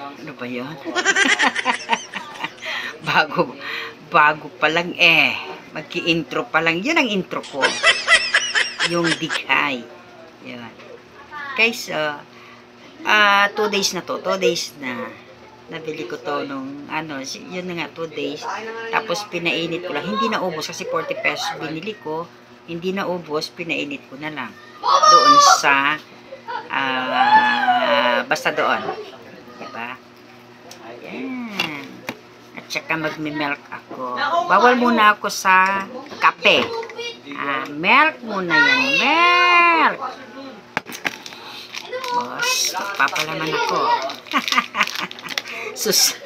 Ano ba yun? Bago pa lang eh. Magki-intro pa lang. Yun ang intro ko. Yung dighay. Yun. Guys, 2 days na to. 2 days na. Nabili ko to nung, yun na nga, 2 days. Tapos, pinainit ko lang. Hindi na ubos kasi 40 pesos binili ko. Hindi na ubos, pinainit ko na lang. Doon sa, basta doon. Diba? Ayan. At saka magme-milk ako. Bawal muna ako sa kape. Milk muna yan. Milk! Boss, papalaman ako. Sus,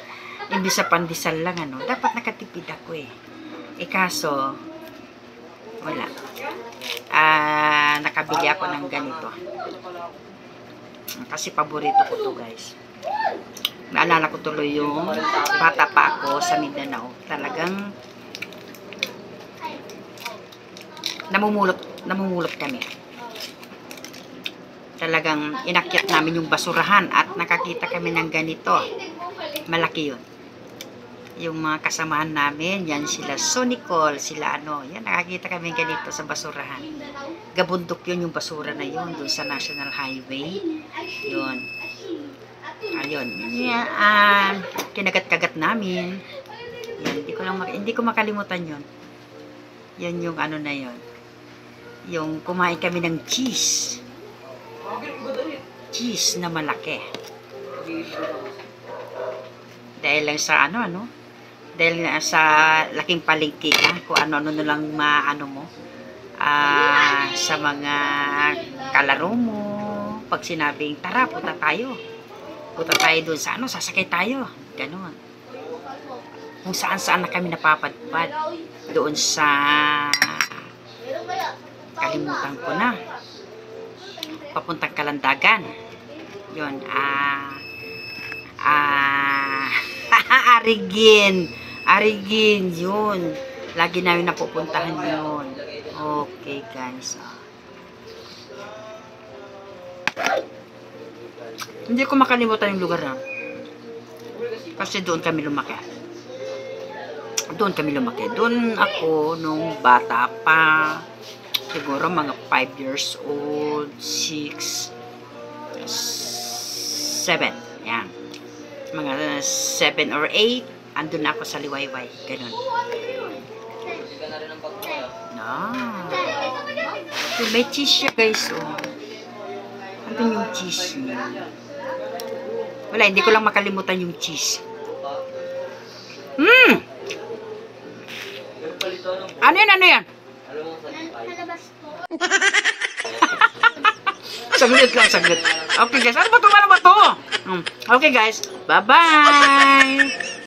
hindi sa pandesal lang, dapat nakatipid ako eh. Kaso, wala. Nakabili ako ng ganito. Kasi paborito ko to, guys. Naalala ko tuloy yung bata pa ako sa Mindanao. Talagang namumulot kami. Talagang inakyat namin yung basurahan at nakakita kami ng ganito. Malaki yun. Yung mga kasamahan namin, yan sila Sonicol, sila yan, nakakita kami ganito sa basurahan. Gabundok yun yung basura na yun, doon sa National Highway. Yun. Ayun. Yan, kinagat-kagat namin. Yan, hindi ko makalimutan yun. Yan yung na yun. Yung kumain kami ng cheese. Cheese na malaki. Dahil lang sa dahil sa laking palengke kung ano-ano na lang mo sa mga kalaro mo, pag sinabing tara, punta tayo doon sa sasakay tayo, ganon. Kung saan na kami napapadpad doon sa kalimutan ko na, papuntang Kalandagan yun. Arigin, yun. Lagi namin napupuntahan yun. Okay, guys. Hindi ko makalimutan yung lugar na. Kasi doon kami lumaki. Doon ako nung bata pa. Siguro mga 5 years old, 6, 7. Yan. Mga 7 or 8. Andun na ako sa liwayway. Ganun. May cheese siya, guys. Andun yung cheese niya. Wala, hindi ko lang makalimutan yung cheese. Ano yan? Saglit. Okay, guys. Ano ba to? Okay, guys. Bye-bye!